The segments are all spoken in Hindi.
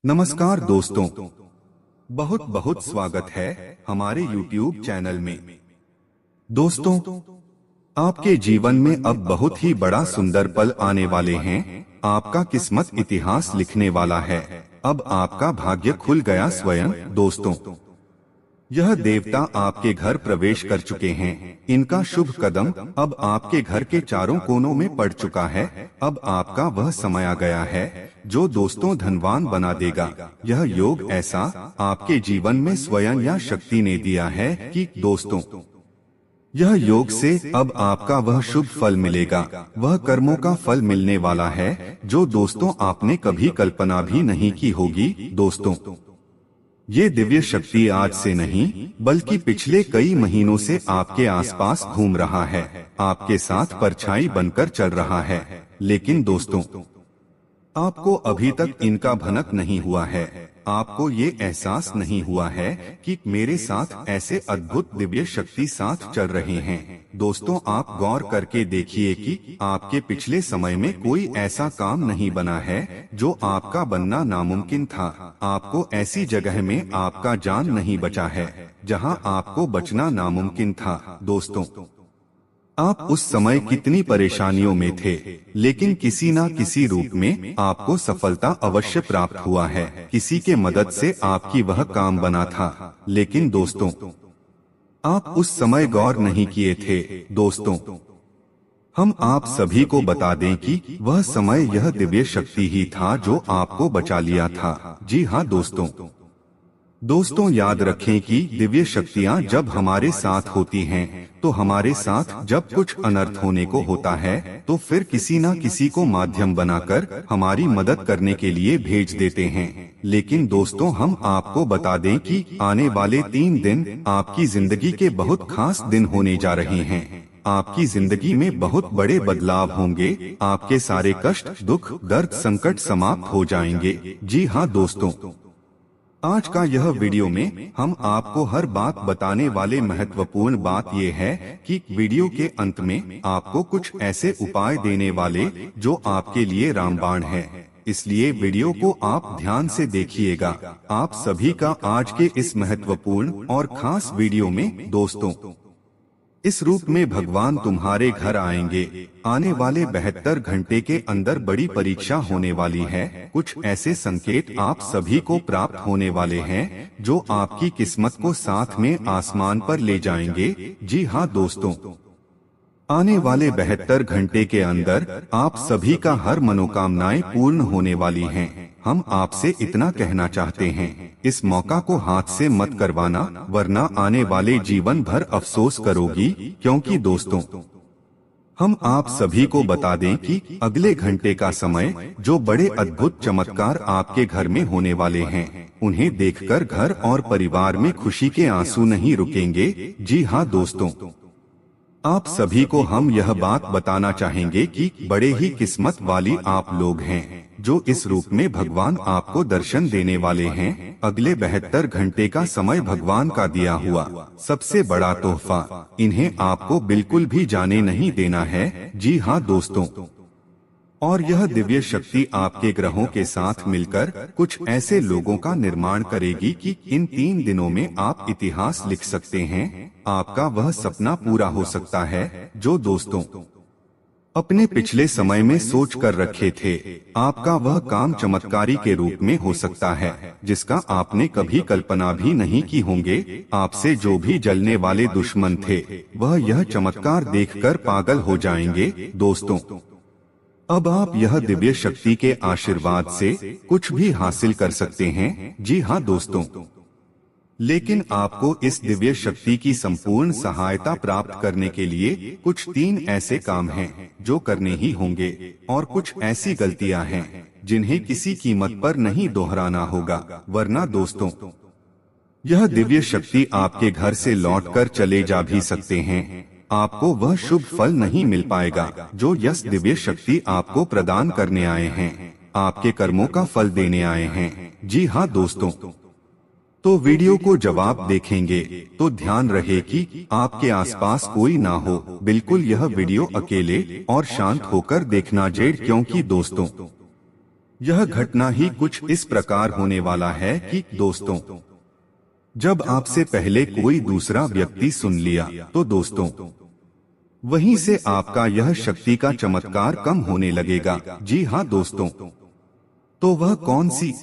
नमस्कार दोस्तों, बहुत बहुत स्वागत है हमारे YouTube चैनल में। दोस्तों, आपके जीवन में अब बहुत ही बड़ा सुंदर पल आने वाले हैं। आपका किस्मत इतिहास लिखने वाला है। अब आपका भाग्य खुल गया स्वयं। दोस्तों, यह देवता आपके घर प्रवेश कर चुके हैं। इनका शुभ कदम अब आपके घर के चारों कोनों में पड़ चुका है। अब आपका वह समय आ गया है जो दोस्तों धनवान बना देगा। यह योग ऐसा आपके जीवन में स्वयं या शक्ति ने दिया है कि दोस्तों, यह योग से अब आपका वह शुभ फल मिलेगा। वह कर्मों का फल मिलने वाला है जो दोस्तों आपने कभी कल्पना भी नहीं की होगी। दोस्तों, ये दिव्य शक्ति आज से नहीं बल्कि पिछले कई महीनों से आपके आसपास घूम रहा है, आपके साथ परछाई बनकर चल रहा है। लेकिन दोस्तों, आपको अभी तक इनका भनक नहीं हुआ है। आपको ये एहसास नहीं हुआ है कि मेरे साथ ऐसे अद्भुत दिव्य शक्ति साथ चल रहे हैं। दोस्तों, आप गौर करके देखिए कि आपके पिछले समय में कोई ऐसा काम नहीं बना है जो आपका बनना नामुमकिन था। आपको ऐसी जगह में आपका जान नहीं बचा है जहां आपको बचना नामुमकिन था। दोस्तों, आप उस समय कितनी परेशानियों में थे, लेकिन किसी न किसी रूप में आपको सफलता अवश्य प्राप्त हुआ है। किसी के मदद से आपकी वह काम बना था। लेकिन दोस्तों, आप उस समय गौर नहीं किए थे। दोस्तों, हम आप सभी को बता दें कि वह समय यह दिव्य शक्ति ही था जो आपको बचा लिया था। जी हाँ दोस्तों, याद रखें कि दिव्य शक्तियाँ जब हमारे साथ होती हैं, तो हमारे साथ जब कुछ अनर्थ होने को होता है तो फिर किसी न किसी को माध्यम बनाकर हमारी मदद करने के लिए भेज देते हैं। लेकिन दोस्तों, हम आपको बता दें कि आने वाले 3 दिन आपकी जिंदगी के बहुत खास दिन होने जा रहे हैं। आपकी जिंदगी में बहुत बड़े बदलाव होंगे। आपके सारे कष्ट, दुख, दर्द, संकट समाप्त हो जाएंगे। जी हाँ दोस्तों, आज का यह वीडियो में हम आपको हर बात बताने वाले महत्वपूर्ण बात यह है कि वीडियो के अंत में आपको कुछ ऐसे उपाय देने वाले जो आपके लिए रामबाण है। इसलिए वीडियो को आप ध्यान से देखिएगा। आप सभी का आज के इस महत्वपूर्ण और खास वीडियो में दोस्तों, इस रूप में भगवान तुम्हारे घर आएंगे। आने वाले 72 घंटे के अंदर बड़ी परीक्षा होने वाली है। कुछ ऐसे संकेत आप सभी को प्राप्त होने वाले हैं जो आपकी किस्मत को साथ में आसमान पर ले जाएंगे। जी हाँ दोस्तों, आने वाले 72 घंटे के अंदर आप सभी का हर मनोकामनाएं पूर्ण होने वाली हैं। हम आपसे इतना कहना चाहते हैं, इस मौका को हाथ से मत करवाना, वरना आने वाले जीवन भर अफसोस करोगी। क्योंकि दोस्तों, हम आप सभी को बता दें कि अगले घंटे का समय जो बड़े अद्भुत चमत्कार आपके घर में होने वाले हैं, उन्हें देखकर घर और परिवार में खुशी के आंसू नहीं रुकेंगे। जी हाँ दोस्तों, आप सभी को हम यह बात बताना चाहेंगे कि बड़े ही किस्मत वाली आप लोग हैं जो इस रूप में भगवान आपको दर्शन देने वाले हैं। अगले 72 घंटे का समय भगवान का दिया हुआ सबसे बड़ा तोहफा, इन्हें आपको बिल्कुल भी जाने नहीं देना है। जी हाँ दोस्तों, और यह दिव्य शक्ति आपके ग्रहों के साथ मिलकर कुछ ऐसे लोगों का निर्माण करेगी कि इन 3 दिनों में आप इतिहास लिख सकते हैं। आपका वह सपना पूरा हो सकता है जो दोस्तों अपने पिछले समय में सोच कर रखे थे। आपका वह काम चमत्कारी के रूप में हो सकता है जिसका आपने कभी कल्पना भी नहीं की होंगे। आपसे जो भी जलने वाले दुश्मन थे, वह यह चमत्कार देखकर पागल हो जाएंगे। दोस्तों, अब आप यह दिव्य शक्ति के आशीर्वाद से कुछ भी हासिल कर सकते हैं। जी हाँ दोस्तों, लेकिन आपको इस दिव्य शक्ति की संपूर्ण सहायता प्राप्त करने के लिए कुछ 3 ऐसे काम हैं जो करने ही होंगे, और कुछ ऐसी गलतियां हैं जिन्हें किसी कीमत पर नहीं दोहराना होगा, वरना दोस्तों, यह दिव्य शक्ति आपके घर से लौटकर चले जा भी सकते हैं। आपको वह शुभ फल नहीं मिल पाएगा जो यस दिव्य शक्ति आपको प्रदान करने आए हैं। आपके कर्मों का फल देने आए हैं। जी हाँ दोस्तों, तो वीडियो को जवाब देखेंगे तो ध्यान रहे कि आपके आसपास कोई ना हो। बिल्कुल यह वीडियो अकेले और शांत होकर देखना जेड, क्योंकि दोस्तों, यह घटना ही कुछ इस प्रकार होने वाला है कि दोस्तों, जब आपसे पहले कोई दूसरा व्यक्ति सुन लिया तो दोस्तों वहीं से आपका यह शक्ति का चमत्कार कम होने लगेगा। जी हाँ दोस्तों, तो वह कौन सी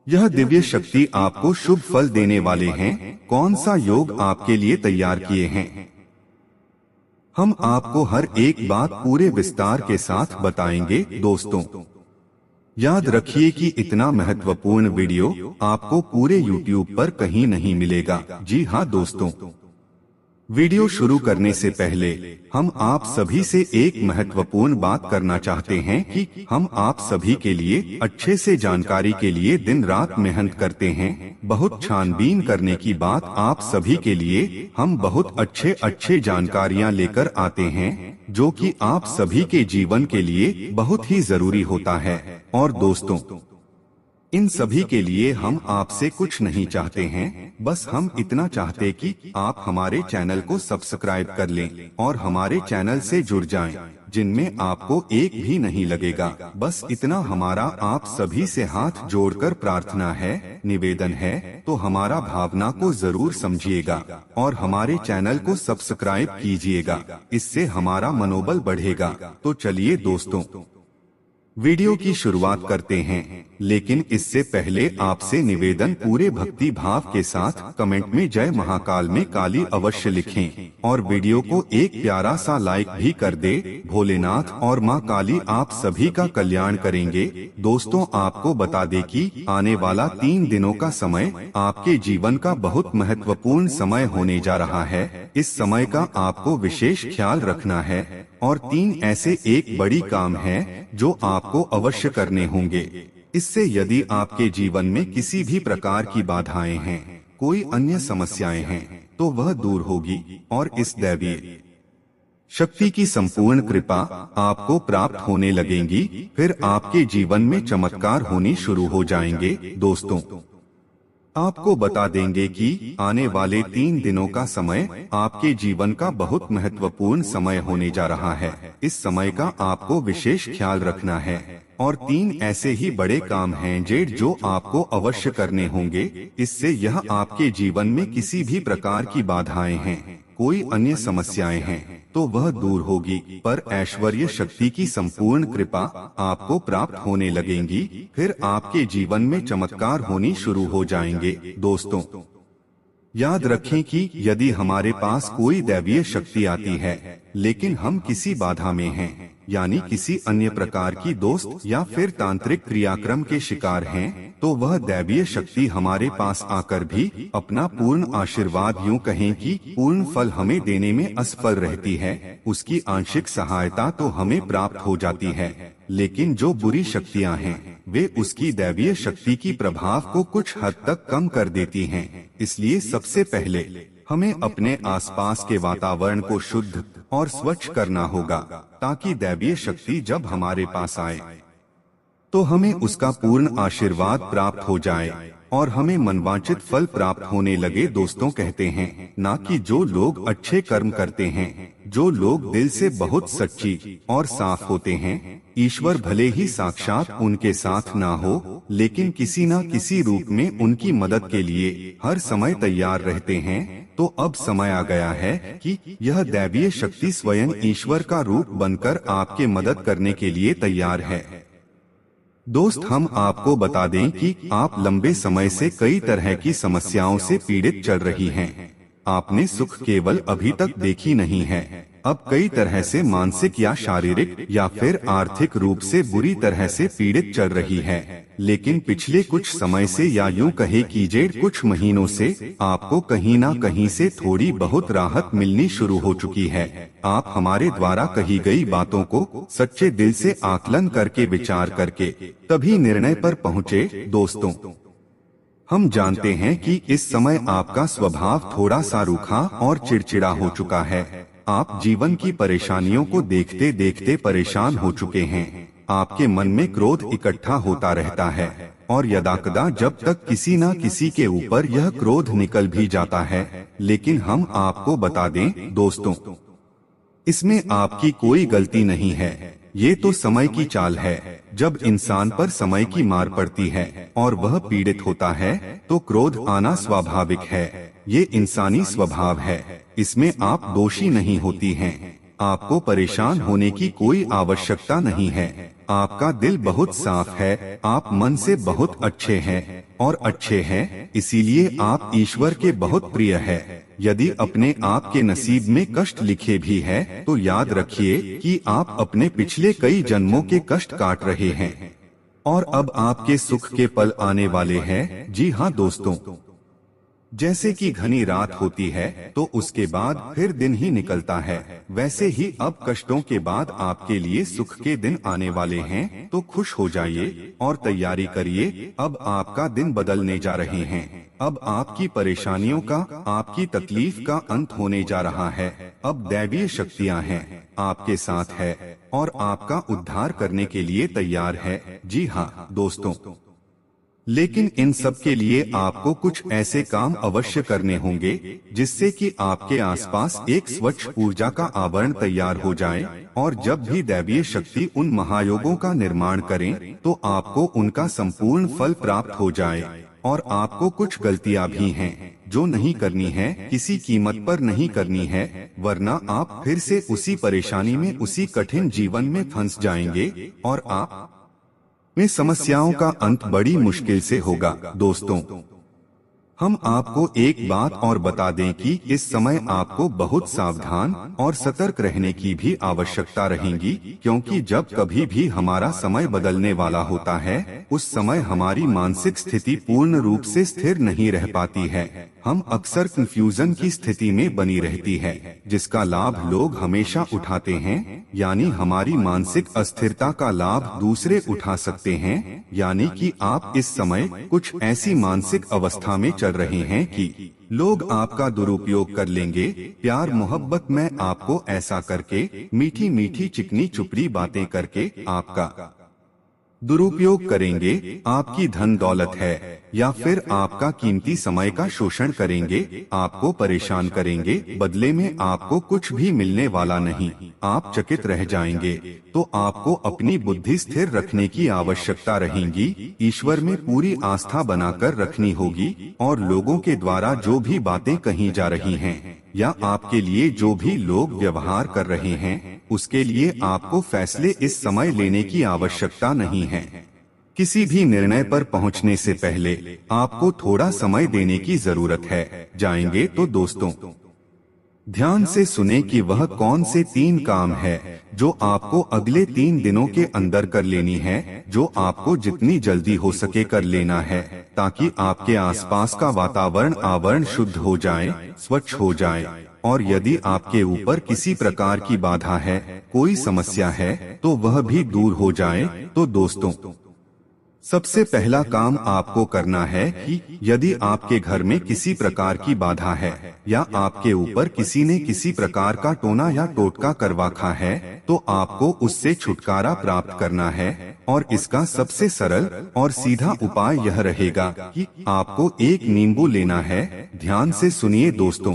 यह दिव्य शक्ति आपको शुभ फल देने वाले हैं? कौन सा योग आपके लिए तैयार किए हैं? हम आपको हर एक बात पूरे विस्तार के साथ बताएंगे दोस्तों। याद रखिए कि इतना महत्वपूर्ण वीडियो आपको पूरे YouTube पर कहीं नहीं मिलेगा। जी हाँ दोस्तों, वीडियो शुरू करने से पहले हम आप सभी से एक महत्वपूर्ण बात करना चाहते हैं कि हम आप सभी के लिए अच्छे से जानकारी के लिए दिन रात मेहनत करते हैं। बहुत छानबीन करने की बात आप सभी के लिए हम बहुत अच्छे जानकारियां लेकर आते हैं, जो कि आप सभी के जीवन के लिए बहुत ही जरूरी होता है। और दोस्तों, इन सभी के लिए हम आपसे कुछ नहीं चाहते हैं, बस हम इतना चाहते कि आप हमारे चैनल को सब्सक्राइब कर लें और हमारे चैनल से जुड़ जाएं, जिनमें आपको एक भी नहीं लगेगा। बस इतना हमारा आप सभी से हाथ जोड़कर प्रार्थना है, निवेदन है। तो हमारा भावना को जरूर समझिएगा और हमारे चैनल को सब्सक्राइब कीजिएगा, इससे हमारा मनोबल बढ़ेगा। तो चलिए दोस्तों, वीडियो की शुरुआत करते हैं, लेकिन इससे पहले आपसे निवेदन, पूरे भक्ति भाव के साथ कमेंट में जय महाकाल में काली अवश्य लिखें और वीडियो को एक प्यारा सा लाइक भी कर दे। भोलेनाथ और मां काली आप सभी का कल्याण करेंगे। दोस्तों, आपको बता दें कि आने वाला 3 दिनों का समय आपके जीवन का बहुत महत्वपूर्ण समय होने जा रहा है। इस समय का आपको विशेष ख्याल रखना है और 3 ऐसे एक बड़ी काम है जो आपको अवश्य करने होंगे। इससे यदि आपके जीवन में किसी भी प्रकार की बाधाएं हैं, कोई अन्य समस्याएं हैं, तो वह दूर होगी और इस दैवीय शक्ति की संपूर्ण कृपा आपको प्राप्त होने लगेंगी। फिर आपके जीवन में चमत्कार होने शुरू हो जाएंगे। दोस्तों, आपको बता देंगे कि आने वाले 3 दिनों का समय आपके जीवन का बहुत महत्वपूर्ण समय होने जा रहा है। इस समय का आपको विशेष ख्याल रखना है और 3 ऐसे ही बड़े काम हैं जो आपको अवश्य करने होंगे। इससे यह आपके जीवन में किसी भी प्रकार की बाधाएं हैं, कोई अन्य समस्याएं हैं, तो वह दूर होगी, पर ऐश्वर्य शक्ति की संपूर्ण कृपा आपको प्राप्त होने लगेंगी। फिर आपके जीवन में चमत्कार होनी शुरू हो जाएंगे। दोस्तों, याद रखें कि यदि हमारे पास कोई दैवीय शक्ति आती है, लेकिन हम किसी बाधा में हैं, यानी किसी अन्य प्रकार की दोस्त या फिर तांत्रिक क्रियाक्रम के शिकार हैं, तो वह दैवीय शक्ति हमारे पास आकर भी अपना पूर्ण आशीर्वाद, यूं कहें कि पूर्ण फल हमें देने में असफल रहती है। उसकी आंशिक सहायता तो हमें प्राप्त हो जाती है, लेकिन जो बुरी शक्तियां हैं वे उसकी दैवीय शक्ति की प्रभाव को कुछ हद तक कम कर देती हैं। इसलिए सबसे पहले हमें अपने आसपास के वातावरण को शुद्ध और स्वच्छ करना होगा, ताकि दैवीय शक्ति जब हमारे पास आए तो हमें उसका पूर्ण आशीर्वाद प्राप्त हो जाए और हमें मनवांचित फल प्राप्त होने लगे। दोस्तों, कहते हैं ना कि जो लोग अच्छे कर्म करते हैं, जो लोग दिल से बहुत सच्ची और साफ होते हैं, ईश्वर भले ही साक्षात उनके साथ ना हो, लेकिन किसी न किसी रूप में उनकी मदद के लिए हर समय तैयार रहते हैं। तो अब समय आ गया है कि यह दैवीय शक्ति स्वयं ईश्वर का रूप बनकर आपके मदद करने के लिए तैयार है। दोस्त, हम आपको बता दें कि आप लंबे समय से कई तरह की समस्याओं से पीड़ित चल रही हैं। आपने सुख केवल अभी तक देखी नहीं है, अब कई तरह से मानसिक या शारीरिक या फिर आर्थिक रूप से बुरी तरह से पीड़ित चल रही है। लेकिन पिछले कुछ समय से, या यूं कहे कीजिए कुछ महीनों से, आपको कहीं ना कहीं से थोड़ी बहुत राहत मिलनी शुरू हो चुकी है। आप हमारे द्वारा कही गई बातों को सच्चे दिल से आकलन करके, विचार करके तभी निर्णय पर पहुँचे। दोस्तों, हम जानते हैं कि इस समय आपका स्वभाव थोड़ा सा रूखा और चिड़चिड़ा हो चुका है। आप जीवन की परेशानियों को देखते देखते परेशान हो चुके हैं। आपके मन में क्रोध इकट्ठा होता रहता है और यदाकदा जब तक किसी न किसी के ऊपर यह क्रोध निकल भी जाता है। लेकिन हम आपको बता दें दोस्तों, इसमें आपकी कोई गलती नहीं है। ये तो समय की चाल है। जब इंसान पर समय की मार पड़ती है और वह पीड़ित होता है तो क्रोध आना स्वाभाविक है। ये इंसानी स्वभाव है, इसमें आप दोषी नहीं होती हैं। आपको परेशान होने की कोई आवश्यकता नहीं है। आपका दिल बहुत साफ है, आप मन से बहुत अच्छे हैं और अच्छे हैं, इसीलिए आप ईश्वर के बहुत प्रिय है। यदि अपने आप के नसीब में कष्ट लिखे भी है तो याद रखिए कि आप अपने पिछले कई जन्मों के कष्ट काट रहे हैं और अब आपके सुख के पल आने वाले हैं। जी हाँ दोस्तों, जैसे कि घनी रात होती है तो उसके बाद फिर दिन ही निकलता है, वैसे ही अब कष्टों के बाद आपके लिए सुख के दिन आने वाले हैं। तो खुश हो जाइए और तैयारी करिए, अब आपका दिन बदलने जा रहे हैं। अब आपकी परेशानियों का, आपकी तकलीफ का अंत होने जा रहा है। अब दैवीय शक्तियाँ हैं, आपके साथ है और आपका उद्धार करने के लिए तैयार है। जी हाँ दोस्तों, लेकिन इन सब के लिए आपको कुछ ऐसे काम अवश्य करने होंगे जिससे कि आपके आसपास एक स्वच्छ ऊर्जा का आवरण तैयार हो जाए। और जब भी दैवीय शक्ति उन महायोगों का निर्माण करें तो आपको उनका संपूर्ण फल प्राप्त हो जाए। और आपको कुछ गलतियां भी हैं जो नहीं करनी है, किसी कीमत पर नहीं करनी है, वरना आप फिर से उसी परेशानी में, उसी कठिन जीवन में फंस जाएंगे और आप में समस्याओं का अंत बड़ी मुश्किल से होगा। दोस्तों, हम आपको एक बात और बता दें कि इस समय आपको बहुत सावधान और सतर्क रहने की भी आवश्यकता रहेगी, क्योंकि जब कभी भी हमारा समय बदलने वाला होता है उस समय हमारी मानसिक स्थिति पूर्ण रूप से स्थिर नहीं रह पाती है। हम अक्सर कंफ्यूजन की स्थिति में बनी रहती है, जिसका लाभ लोग हमेशा उठाते हैं, यानी हमारी मानसिक अस्थिरता का लाभ दूसरे उठा सकते हैं। यानी कि आप इस समय कुछ ऐसी मानसिक अवस्था में चल रहे हैं कि लोग आपका दुरुपयोग कर लेंगे। प्यार मोहब्बत में आपको ऐसा करके, मीठी मीठी चिकनी चुपड़ी बातें करके आपका दुरुपयोग करेंगे। आपकी धन दौलत है या फिर आपका कीमती समय का शोषण करेंगे, आपको परेशान करेंगे, बदले में आपको कुछ भी मिलने वाला नहीं। आप चकित रह जाएंगे। तो आपको अपनी बुद्धि स्थिर रखने की आवश्यकता रहेगी, ईश्वर में पूरी आस्था बनाकर रखनी होगी और लोगों के द्वारा जो भी बातें कही जा रही हैं या आपके लिए जो भी लोग व्यवहार कर रहे हैं उसके लिए आपको फैसले इस समय लेने की आवश्यकता नहीं है। किसी भी निर्णय पर पहुंचने से पहले आपको थोड़ा समय देने की जरूरत है। जाएंगे तो दोस्तों, ध्यान से सुने कि वह कौन से 3 काम है जो आपको अगले 3 दिनों के अंदर कर लेनी है, जो आपको जितनी जल्दी हो सके कर लेना है, ताकि आपके आसपास का वातावरण आवरण शुद्ध हो जाए, स्वच्छ हो जाए। और यदि आपके ऊपर किसी प्रकार की बाधा है, कोई समस्या है, तो वह भी दूर हो जाए। तो दोस्तों, सबसे पहला काम आपको करना है कि यदि आपके घर में किसी प्रकार की बाधा है या आपके ऊपर किसी ने किसी प्रकार का टोना या टोटका कर रखा है तो आपको उससे छुटकारा प्राप्त करना है। और इसका सबसे सरल और सीधा उपाय यह रहेगा कि आपको एक नींबू लेना है। ध्यान से सुनिए दोस्तों,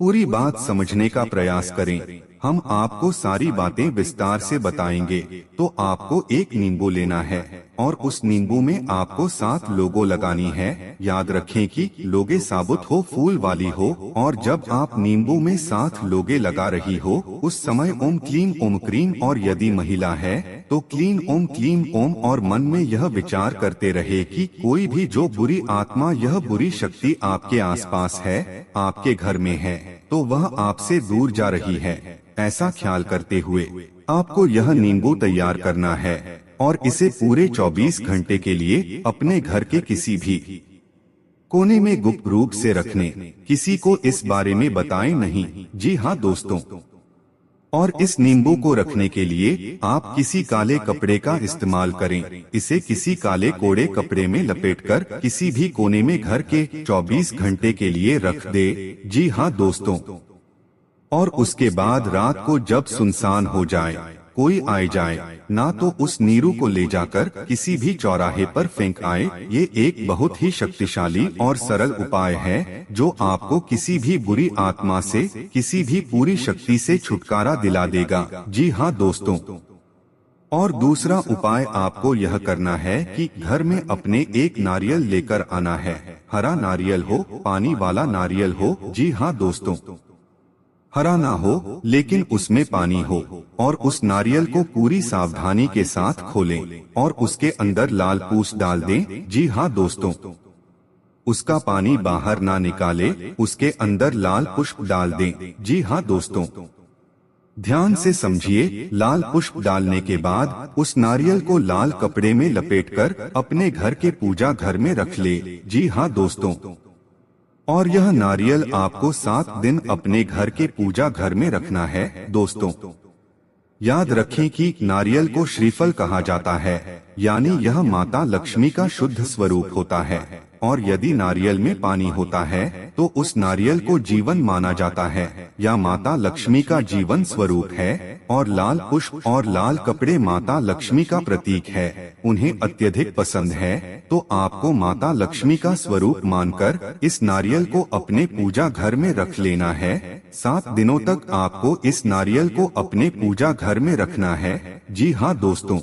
पूरी बात समझने का प्रयास करें। हम आपको सारी बातें विस्तार से बताएंगे। तो आपको एक नींबू लेना है और उस नींबू में आपको 7 लोगो लगानी है। याद रखें कि लोगे साबुत हो, फूल वाली हो। और जब आप नींबू में 7 लोगे लगा रही हो उस समय ओम क्लीम ओम क्रीम, और यदि महिला है तो क्लीन ओम क्लीम ओम, और मन में यह विचार करते रहे कि कोई भी जो बुरी आत्मा, यह बुरी शक्ति आपके आसपास है, आपके घर में है, तो वह आपसे दूर जा रही है। ऐसा ख्याल करते हुए आपको यह नींबू तैयार करना है और इसे पूरे 24 घंटे के लिए अपने घर के किसी भी कोने में गुप्त रूप से रखने, किसी को इस बारे में बताएं नहीं। जी हाँ दोस्तों, और इस नींबू को रखने के लिए आप किसी काले कपड़े का इस्तेमाल करें। इसे किसी काले कोड़े कपड़े में लपेटकर किसी भी कोने में घर के 24 घंटे के लिए रख दे। जी हाँ दोस्तों, और उसके बाद रात को जब सुनसान हो जाए, कोई आए जाए ना, तो उस नीरू को ले जाकर किसी भी चौराहे पर फेंक आए। ये एक बहुत ही शक्तिशाली और सरल उपाय है जो आपको किसी भी बुरी आत्मा से, किसी भी पूरी शक्ति से छुटकारा दिला देगा। जी हाँ दोस्तों, और दूसरा उपाय आपको यह करना है कि घर में अपने एक नारियल लेकर आना है। हरा नारियल हो, पानी वाला नारियल हो। जी हाँ दोस्तों, हरा ना हो लेकिन उसमें पानी हो। और उस नारियल को पूरी सावधानी के साथ खोलें और उसके अंदर लाल पूस डाल दें। जी हाँ दोस्तों, उसका पानी बाहर ना निकाले, उसके अंदर लाल पुष्प डाल दें। जी हाँ दोस्तों, ध्यान से समझिए। लाल पुष्प डालने के बाद उस नारियल को लाल कपड़े में लपेटकर अपने घर के पूजा घर में रख ले। जी हाँ दोस्तों, और यह नारियल आपको 7 दिन अपने घर के पूजा घर में रखना है। दोस्तों याद रखें कि नारियल को श्रीफल कहा जाता है, यानी यह माता लक्ष्मी का शुद्ध स्वरूप होता है। और यदि नारियल में पानी होता है तो उस नारियल को जीवन माना जाता है या माता लक्ष्मी का जीवन स्वरूप है। और लाल पुष्प और लाल कपड़े माता लक्ष्मी का प्रतीक है, उन्हें अत्यधिक पसंद है। तो आपको माता लक्ष्मी का स्वरूप मानकर इस नारियल को अपने पूजा घर में रख लेना है। 7 दिनों तक आपको इस नारियल को अपने पूजा घर में रखना है। जी हाँ दोस्तों,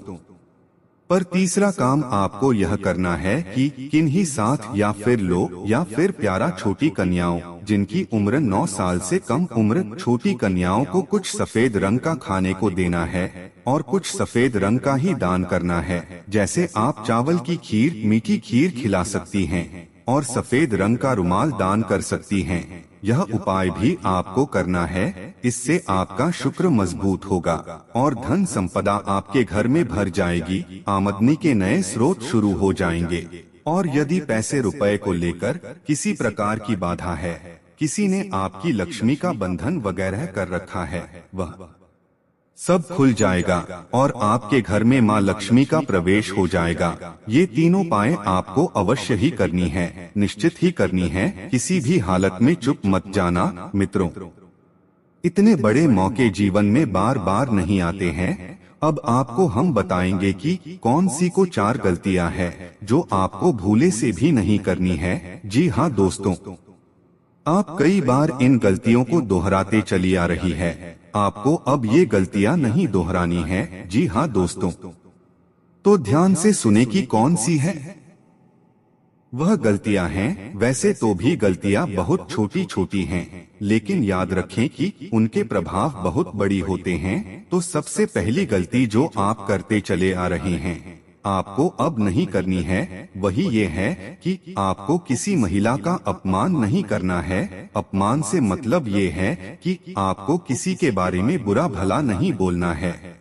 पर तीसरा काम आपको यह करना है कि किन्हीं साथ या फिर लो या फिर प्यारा छोटी कन्याओं जिनकी उम्र 9 साल से कम उम्र छोटी कन्याओं को कुछ सफेद रंग का खाने को देना है और कुछ सफेद रंग का ही दान करना है। जैसे आप चावल की खीर, मीठी खीर खिला सकती हैं और सफेद रंग का रुमाल दान कर सकती हैं। यह उपाय भी आपको करना है, इससे आपका शुक्र मजबूत होगा और धन संपदा आपके घर में भर जाएगी। आमदनी के नए स्रोत शुरू हो जाएंगे। और यदि पैसे रुपए को लेकर किसी प्रकार की बाधा है, किसी ने आपकी लक्ष्मी का बंधन वगैरह कर रखा है, वह सब खुल जाएगा और आपके घर में माँ लक्ष्मी का प्रवेश हो जाएगा। ये तीनों उपाय आपको अवश्य ही करनी है, निश्चित ही करनी है। किसी भी हालत में चुप मत जाना मित्रों। इतने बड़े मौके जीवन में बार बार नहीं आते हैं। अब आपको हम बताएंगे कि कौन सी को 4 गलतियां हैं जो आपको भूले से भी नहीं करनी है। जी हाँ दोस्तों, आप कई बार इन गलतियों को दोहराते चली आ रही है, आपको अब ये गलतियां नहीं दोहरानी है। जी हाँ दोस्तों, तो ध्यान से सुने कि कौन सी है वह गलतियां हैं। वैसे तो भी गलतियां बहुत छोटी छोटी हैं, लेकिन याद रखें कि उनके प्रभाव बहुत बड़ी होते हैं। तो सबसे पहली गलती जो आप करते चले आ रहे हैं, आपको अब नहीं करनी है, वही ये है कि आपको किसी महिला का अपमान नहीं करना है। अपमान से मतलब ये है कि आपको किसी के बारे में बुरा भला नहीं बोलना है।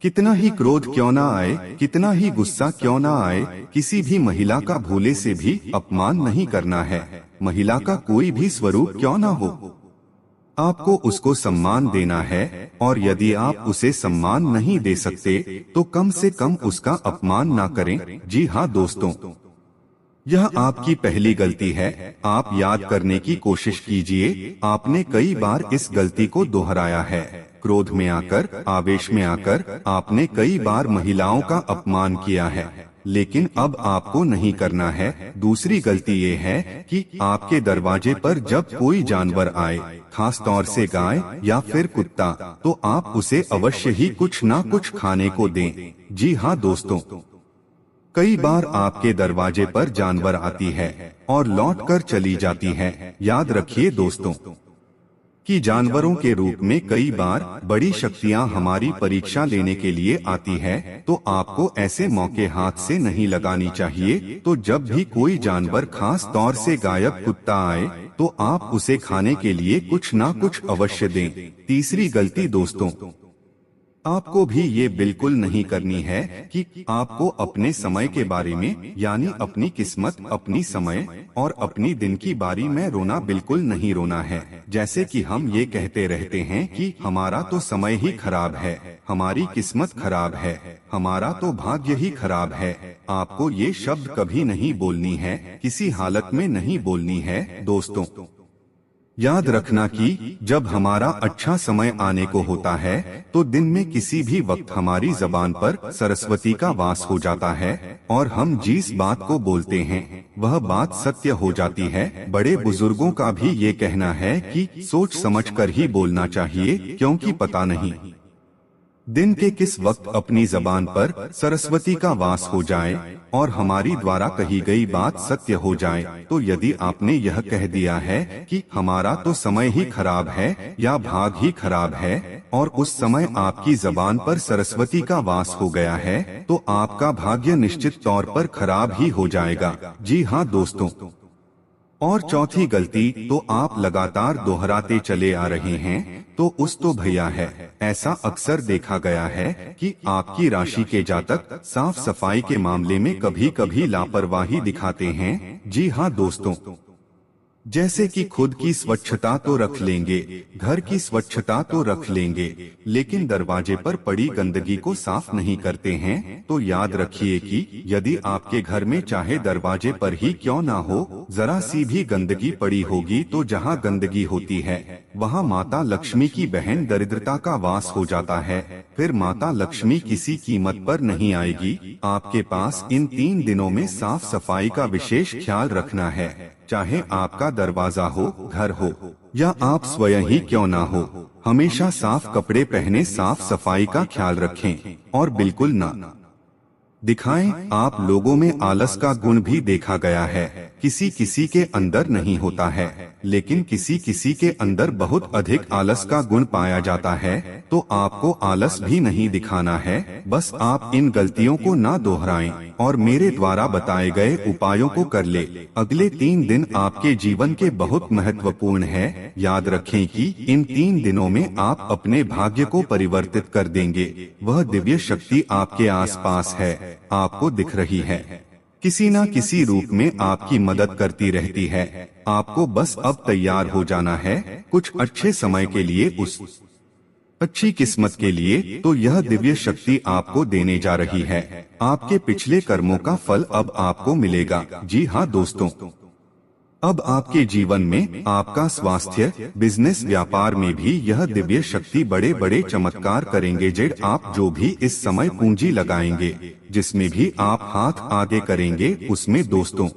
कितना ही क्रोध क्यों ना आए, कितना ही गुस्सा क्यों ना आए, किसी भी महिला का भूले से भी अपमान नहीं करना है। महिला का कोई भी स्वरूप क्यों ना हो, आपको उसको सम्मान देना है। और यदि आप उसे सम्मान नहीं दे सकते तो कम से कम उसका अपमान ना करें। जी हाँ दोस्तों, यह आपकी पहली गलती है। आप याद करने की कोशिश कीजिए, आपने कई बार इस गलती को दोहराया है। क्रोध में आकर, आवेश में आकर आपने कई बार महिलाओं का अपमान किया है, लेकिन अब आपको नहीं करना है। दूसरी गलती ये है कि आपके दरवाजे पर जब कोई जानवर आए, खास तौर से गाय या फिर कुत्ता, तो आप उसे अवश्य ही कुछ ना कुछ खाने को दें। जी हाँ दोस्तों, कई बार आपके दरवाजे पर जानवर आती है और लौट कर चली जाती है। याद रखिए दोस्तों कि जानवरों के रूप में कई बार बड़ी शक्तियां हमारी परीक्षा लेने के लिए आती है, तो आपको ऐसे मौके हाथ से नहीं लगानी चाहिए। तो जब भी कोई जानवर, खास तौर से गायब कुत्ता आए, तो आप उसे खाने के लिए कुछ ना कुछ अवश्य दें। तीसरी गलती दोस्तों, आपको भी ये बिल्कुल नहीं करनी है कि आपको अपने समय के बारे में, यानी अपनी किस्मत, अपनी समय और अपनी दिन की बारी में रोना बिल्कुल नहीं रोना है। जैसे कि हम ये कहते रहते हैं कि हमारा तो समय ही खराब है, हमारी किस्मत खराब है, हमारा तो भाग्य ही खराब है। आपको ये शब्द कभी नहीं बोलनी है, किसी हालत में नहीं बोलनी है। दोस्तों याद रखना कि जब हमारा अच्छा समय आने को होता है तो दिन में किसी भी वक्त हमारी जबान पर सरस्वती का वास हो जाता है और हम जिस बात को बोलते हैं वह बात सत्य हो जाती है। बड़े बुजुर्गों का भी ये कहना है कि सोच समझकर ही बोलना चाहिए, क्योंकि पता नहीं दिन के किस वक्त अपनी जबान पर सरस्वती का वास हो जाए और हमारी द्वारा कही गई बात सत्य हो जाए, तो यदि आपने यह कह दिया है कि हमारा तो समय ही खराब है या भाग ही खराब है, और उस समय आपकी जबान पर सरस्वती का वास हो गया है, तो आपका भाग्य निश्चित तौर पर खराब ही हो जाएगा। जी हाँ दोस्तों, और चौथी गलती तो आप लगातार दोहराते चले आ रहे हैं, तो उस तो भैया है। ऐसा अक्सर देखा गया है कि आपकी राशि के जातक साफ सफाई के मामले में कभी कभी लापरवाही दिखाते हैं। जी हाँ दोस्तों, जैसे कि खुद की स्वच्छता तो रख लेंगे, घर की स्वच्छता तो रख लेंगे, लेकिन दरवाजे पर पड़ी गंदगी को साफ नहीं करते हैं, तो याद रखिए कि यदि आपके घर में चाहे दरवाजे पर ही क्यों ना हो, जरा सी भी गंदगी पड़ी होगी, तो जहाँ गंदगी होती है वहाँ माता लक्ष्मी की बहन दरिद्रता का वास हो जाता है। फिर माता लक्ष्मी किसी कीमत पर नहीं आएगी। आपके पास इन 3 दिनों में साफ सफाई का विशेष ख्याल रखना है, चाहे आपका दरवाजा हो, घर हो या आप स्वयं ही क्यों ना हो। हमेशा साफ कपड़े पहने, साफ सफाई का ख्याल रखें और बिल्कुल ना दिखाएं। आप लोगों में आलस का गुण भी देखा गया है। किसी किसी के अंदर नहीं होता है, लेकिन किसी किसी के अंदर बहुत अधिक आलस का गुण पाया जाता है। तो आपको आलस भी नहीं दिखाना है, बस आप इन गलतियों को ना दोहराएं और मेरे द्वारा बताए गए उपायों को कर ले। अगले 3 दिन आपके जीवन के बहुत महत्वपूर्ण है। याद रखें कि इन 3 दिनों में आप अपने भाग्य को परिवर्तित कर देंगे। वह दिव्य शक्ति आपके आसपास है, आपको दिख रही है, किसी न किसी रूप में आपकी मदद करती रहती है। आपको बस अब तैयार हो जाना है कुछ अच्छे समय के लिए, उस अच्छी किस्मत के लिए। तो यह दिव्य शक्ति आपको देने जा रही है। आपके पिछले कर्मों का फल अब आपको मिलेगा। जी हाँ दोस्तों, अब आपके जीवन में आपका स्वास्थ्य, बिजनेस, व्यापार में भी यह दिव्य शक्ति बड़े बड़े चमत्कार करेंगे। जेड आप जो भी इस समय पूंजी लगाएंगे, जिसमें भी आप हाथ आगे करेंगे, उसमें दोस्तों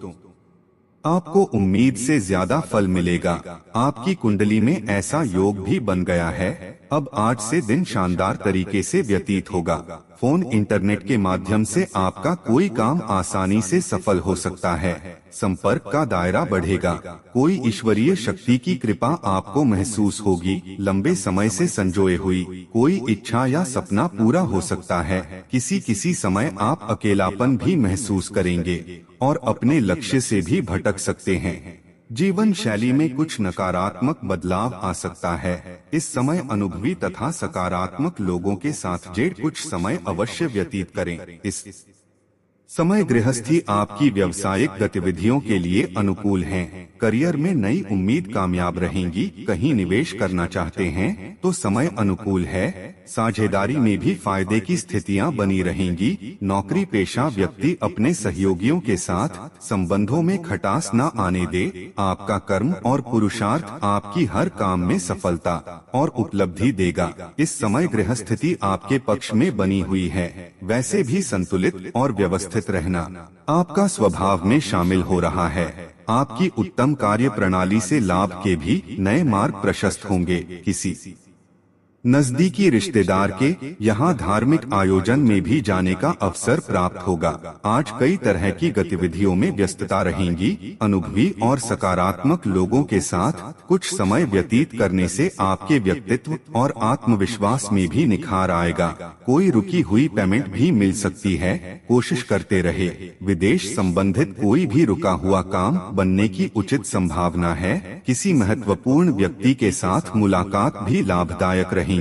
आपको उम्मीद से ज्यादा फल मिलेगा। आपकी कुंडली में ऐसा योग भी बन गया है। अब आज से दिन शानदार तरीके से व्यतीत होगा। फोन, इंटरनेट के माध्यम से आपका कोई काम आसानी से सफल हो सकता है। संपर्क का दायरा बढ़ेगा। कोई ईश्वरीय शक्ति की कृपा आपको महसूस होगी। लंबे समय से संजोए हुई कोई इच्छा या सपना पूरा हो सकता है। किसी समय आप अकेलापन भी महसूस करेंगे और अपने लक्ष्य से भी भटक सकते हैं। जीवन शैली में कुछ नकारात्मक बदलाव आ सकता है। इस समय अनुभवी तथा सकारात्मक लोगों के साथ जेड कुछ समय अवश्य व्यतीत करें। इस समय गृहस्थी आपकी व्यावसायिक गतिविधियों के लिए अनुकूल है। करियर में नई उम्मीद कामयाब रहेंगी। कहीं निवेश करना चाहते हैं तो समय अनुकूल है। साझेदारी में भी फायदे की स्थितियां बनी रहेंगी। नौकरी पेशा व्यक्ति अपने सहयोगियों के साथ संबंधों में खटास न आने दे। आपका कर्म और पुरुषार्थ आपकी हर काम में सफलता और उपलब्धि देगा। इस समय गृहस्थिति आपके पक्ष में बनी हुई है। वैसे भी संतुलित और व्यवस्थित रहना आपका स्वभाव में शामिल हो रहा है। आपकी उत्तम कार्य प्रणाली से लाभ के भी नए मार्ग प्रशस्त होंगे। किसी नजदीकी रिश्तेदार के यहाँ धार्मिक आयोजन में भी जाने का अवसर प्राप्त होगा। आज कई तरह की गतिविधियों में व्यस्तता रहेंगी। अनुभवी और सकारात्मक लोगों के साथ कुछ समय व्यतीत करने से आपके व्यक्तित्व और आत्मविश्वास में भी निखार आएगा। कोई रुकी हुई पेमेंट भी मिल सकती है, कोशिश करते रहे। विदेश संबंधित कोई भी रुका हुआ काम बनने की उचित संभावना है। किसी महत्वपूर्ण व्यक्ति के साथ मुलाकात भी लाभदायक रहेगी।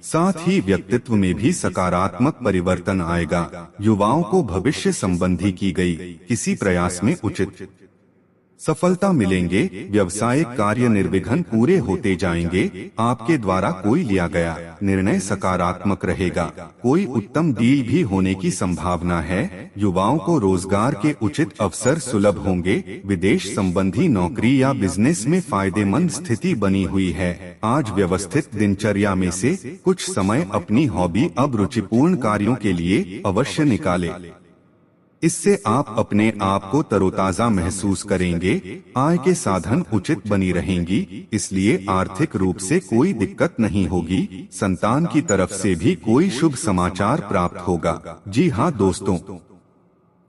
साथ ही व्यक्तित्व में भी सकारात्मक परिवर्तन आएगा। युवाओं को भविष्य संबंधी की गई किसी प्रयास में उचित सफलता मिलेंगे। व्यवसायिक कार्य निर्विघ्न पूरे होते जाएंगे। आपके द्वारा कोई लिया गया निर्णय सकारात्मक रहेगा। कोई उत्तम डील भी होने की संभावना है। युवाओं को रोजगार के उचित अवसर सुलभ होंगे। विदेश संबंधी नौकरी या बिजनेस में फायदेमंद स्थिति बनी हुई है। आज व्यवस्थित दिनचर्या में से कुछ समय अपनी हॉबी अब रुचिपूर्ण कार्यों के लिए अवश्य निकाले। इससे आप अपने आप को तरोताजा महसूस करेंगे, आय के साधन उचित बनी रहेंगी, इसलिए आर्थिक रूप से कोई दिक्कत नहीं होगी। संतान की तरफ से भी कोई शुभ समाचार प्राप्त होगा। जी हाँ दोस्तों,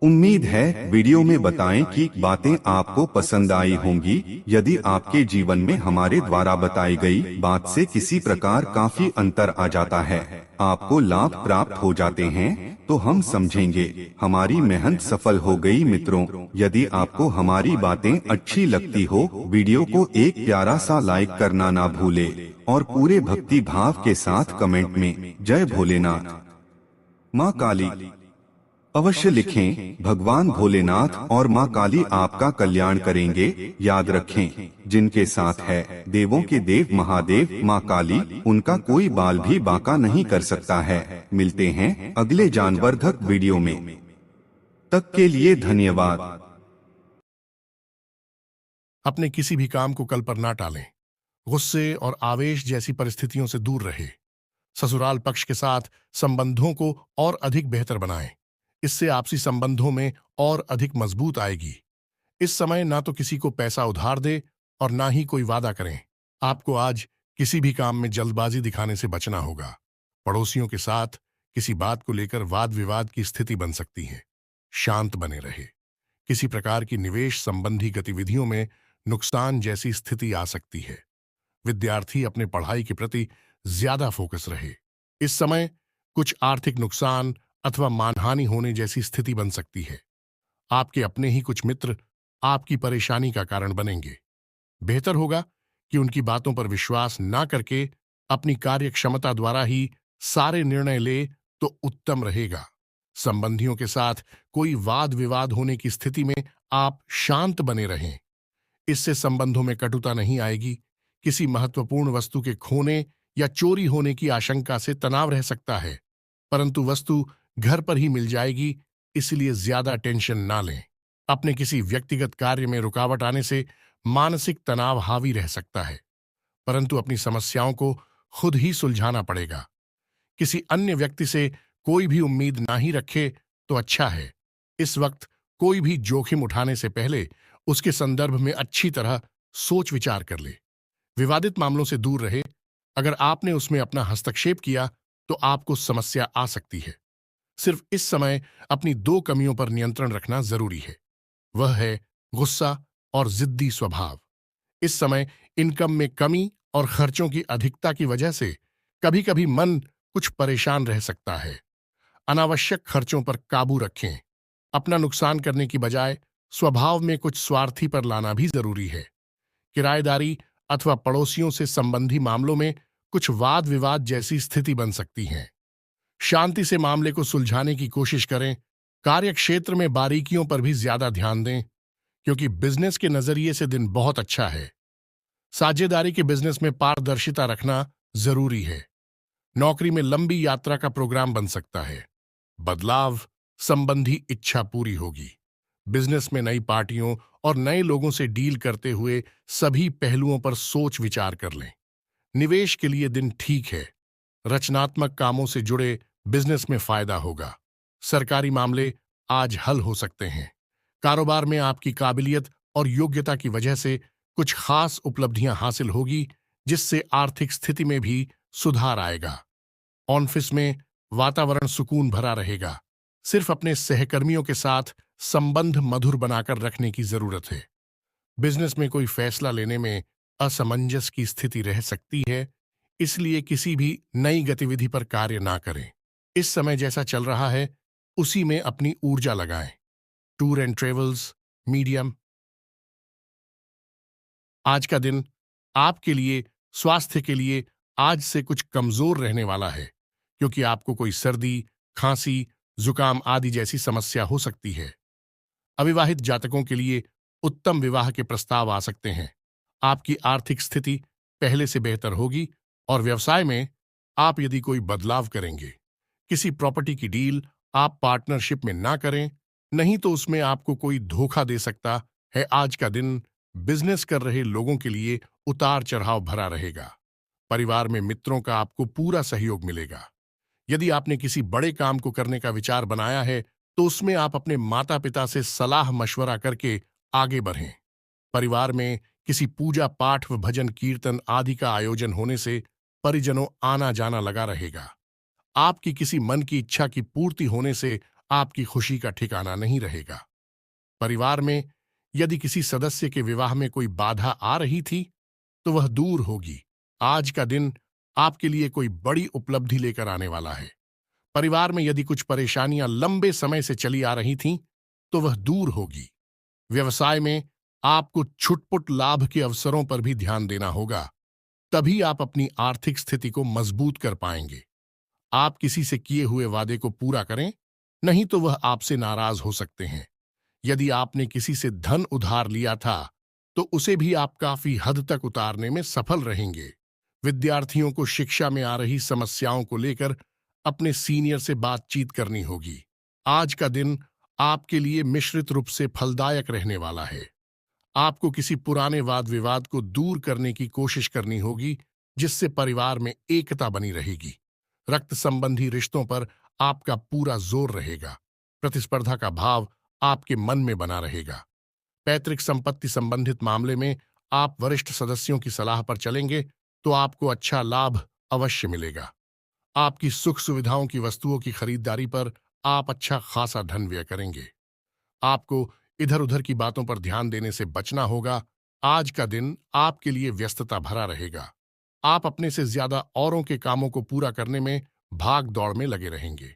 उम्मीद है वीडियो में बताएं कि बातें आपको पसंद आई होंगी। यदि आपके जीवन में हमारे द्वारा बताई गई बात से किसी प्रकार काफी अंतर आ जाता है, आपको लाभ प्राप्त हो जाते हैं, तो हम समझेंगे हमारी मेहनत सफल हो गई। मित्रों, यदि आपको हमारी बातें अच्छी लगती हो, वीडियो को एक प्यारा सा लाइक करना ना भूले और पूरे भक्ति भाव के साथ कमेंट में जय भोलेनाथ, माँ काली अवश्य लिखें। भगवान भोलेनाथ और माँ काली आपका कल्याण करेंगे। याद रखें, जिनके साथ है देवों के देव महादेव माँ काली, उनका कोई बाल भी बांका नहीं कर सकता है। मिलते हैं अगले जानवर्धक वीडियो में, तक के लिए धन्यवाद। अपने किसी भी काम को कल पर ना टालें। गुस्से और आवेश जैसी परिस्थितियों से दूर रहे। ससुराल पक्ष के साथ संबंधों को और अधिक बेहतर बनाएं। इससे आपसी संबंधों में और अधिक मजबूत आएगी। इस समय ना तो किसी को पैसा उधार दे और ना ही कोई वादा करें। आपको आज किसी भी काम में जल्दबाजी दिखाने से बचना होगा। पड़ोसियों के साथ किसी बात को लेकर वाद विवाद की स्थिति बन सकती है। शांत बने रहे। किसी प्रकार की निवेश संबंधी गतिविधियों में नुकसान जैसी स्थिति आ सकती है। विद्यार्थी अपने पढ़ाई के प्रति ज्यादा फोकस रहे। इस समय कुछ आर्थिक नुकसान अथवा मानहानि होने जैसी स्थिति बन सकती है। आपके अपने ही कुछ मित्र आपकी परेशानी का कारण बनेंगे। बेहतर होगा कि उनकी बातों पर विश्वास ना करके अपनी कार्य क्षमता द्वारा ही सारे निर्णय ले तो उत्तम रहेगा। संबंधियों के साथ कोई वाद विवाद होने की स्थिति में आप शांत बने रहें। इससे संबंधों में कटुता नहीं आएगी। किसी महत्वपूर्ण वस्तु के खोने या चोरी होने की आशंका से तनाव रह सकता है, परंतु वस्तु घर पर ही मिल जाएगी, इसलिए ज्यादा टेंशन ना लें। अपने किसी व्यक्तिगत कार्य में रुकावट आने से मानसिक तनाव हावी रह सकता है, परंतु अपनी समस्याओं को खुद ही सुलझाना पड़ेगा। किसी अन्य व्यक्ति से कोई भी उम्मीद ना ही रखे तो अच्छा है। इस वक्त कोई भी जोखिम उठाने से पहले उसके संदर्भ में अच्छी तरह सोच विचार कर ले। विवादित मामलों से दूर रहे। अगर आपने उसमें अपना हस्तक्षेप किया तो आपको समस्या आ सकती है। सिर्फ इस समय अपनी दो कमियों पर नियंत्रण रखना जरूरी है। वह है गुस्सा और जिद्दी स्वभाव। इस समय इनकम में कमी और खर्चों की अधिकता की वजह से कभी कभी मन कुछ परेशान रह सकता है। अनावश्यक खर्चों पर काबू रखें। अपना नुकसान करने की बजाय स्वभाव में कुछ स्वार्थी पर लाना भी जरूरी है। किराएदारी अथवा पड़ोसियों से संबंधी मामलों में कुछ वाद विवाद जैसी स्थिति बन सकती है। शांति से मामले को सुलझाने की कोशिश करें। कार्य क्षेत्र में बारीकियों पर भी ज्यादा ध्यान दें, क्योंकि बिजनेस के नजरिए से दिन बहुत अच्छा है। साझेदारी के बिजनेस में पारदर्शिता रखना जरूरी है। नौकरी में लंबी यात्रा का प्रोग्राम बन सकता है। बदलाव संबंधी इच्छा पूरी होगी। बिजनेस में नई पार्टियों और नए लोगों से डील करते हुए सभी पहलुओं पर सोच विचार कर लें। निवेश के लिए दिन ठीक है। रचनात्मक कामों से जुड़े बिजनेस में फायदा होगा। सरकारी मामले आज हल हो सकते हैं। कारोबार में आपकी काबिलियत और योग्यता की वजह से कुछ खास उपलब्धियां हासिल होगी, जिससे आर्थिक स्थिति में भी सुधार आएगा। ऑफिस में वातावरण सुकून भरा रहेगा। सिर्फ अपने सहकर्मियों के साथ संबंध मधुर बनाकर रखने की जरूरत है। बिजनेस में कोई फैसला लेने में असमंजस की स्थिति रह सकती है, इसलिए किसी भी नई गतिविधि पर कार्य ना करें। इस समय जैसा चल रहा है उसी में अपनी ऊर्जा लगाएं। Tour and travels medium. आज का दिन आपके लिए स्वास्थ्य के लिए आज से कुछ कमजोर रहने वाला है, क्योंकि आपको कोई सर्दी, खांसी, जुकाम आदि जैसी समस्या हो सकती है। अविवाहित जातकों के लिए उत्तम विवाह के प्रस्ताव आ सकते हैं। आपकी आर्थिक स्थिति पहले से बेहतर होगी और व्यवसाय में आप यदि कोई बदलाव करेंगे। किसी प्रॉपर्टी की डील आप पार्टनरशिप में ना करें, नहीं तो उसमें आपको कोई धोखा दे सकता है। आज का दिन बिजनेस कर रहे लोगों के लिए उतार चढ़ाव भरा रहेगा। परिवार में मित्रों का आपको पूरा सहयोग मिलेगा। यदि आपने किसी बड़े काम को करने का विचार बनाया है तो उसमें आप अपने माता पिता से सलाह मशवरा करके आगे बढ़ें। परिवार में किसी पूजा पाठ व भजन कीर्तन आदि का आयोजन होने से परिजनों आना जाना लगा रहेगा। आपकी किसी मन की इच्छा की पूर्ति होने से आपकी खुशी का ठिकाना नहीं रहेगा। परिवार में यदि किसी सदस्य के विवाह में कोई बाधा आ रही थी तो वह दूर होगी। आज का दिन आपके लिए कोई बड़ी उपलब्धि लेकर आने वाला है। परिवार में यदि कुछ परेशानियां लंबे समय से चली आ रही थीं तो वह दूर होगी। व्यवसाय में आपको छुटपुट लाभ के अवसरों पर भी ध्यान देना होगा, तभी आप अपनी आर्थिक स्थिति को मजबूत कर पाएंगे। आप किसी से किए हुए वादे को पूरा करें, नहीं तो वह आपसे नाराज हो सकते हैं। यदि आपने किसी से धन उधार लिया था तो उसे भी आप काफी हद तक उतारने में सफल रहेंगे। विद्यार्थियों को शिक्षा में आ रही समस्याओं को लेकर अपने सीनियर से बातचीत करनी होगी। आज का दिन आपके लिए मिश्रित रूप से फलदायक रहने वाला है। आपको किसी पुराने वाद विवाद को दूर करने की कोशिश करनी होगी, जिससे परिवार में एकता बनी रहेगी। रक्त संबंधी रिश्तों पर आपका पूरा जोर रहेगा। प्रतिस्पर्धा का भाव आपके मन में बना रहेगा। पैतृक संपत्ति संबंधित मामले में आप वरिष्ठ सदस्यों की सलाह पर चलेंगे तो आपको अच्छा लाभ अवश्य मिलेगा। आपकी सुख सुविधाओं की वस्तुओं की खरीदारी पर आप अच्छा खासा धन व्यय करेंगे। आपको इधर उधर की बातों पर ध्यान देने से बचना होगा। आज का दिन आपके लिए व्यस्तता भरा रहेगा। आप अपने से ज्यादा औरों के कामों को पूरा करने में भाग दौड़ में लगे रहेंगे।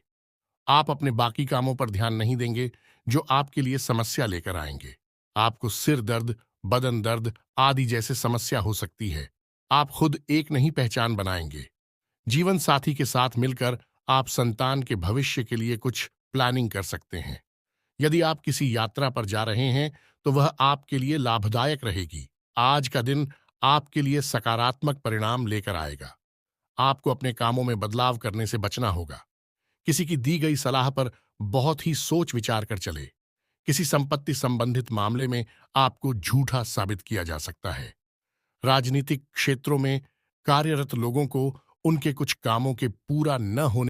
आप अपने बाकी कामों पर ध्यान नहीं देंगे जो आपके लिए समस्या लेकर आएंगे। आपको सिर दर्द, बदन दर्द आदि जैसे समस्या हो सकती है। आप खुद एक नहीं पहचान बनाएंगे। जीवन साथी के साथ मिलकर आप संतान के भविष्य के लिए कुछ प्लानिंग कर सकते हैं। यदि आप किसी यात्रा पर जा रहे हैं तो वह आपके लिए लाभदायक रहेगी। आज का दिन आपके लिए सकारात्मक परिणाम लेकर आएगा। आपको अपने कामों में बदलाव करने से बचना होगा। किसी की दी गई सलाह पर बहुत ही सोच विचार कर चले। किसी संपत्ति संबंधित मामले में आपको झूठा साबित किया जा सकता है। राजनीतिक क्षेत्रों में कार्यरत लोगों को उनके कुछ कामों के पूरा न होने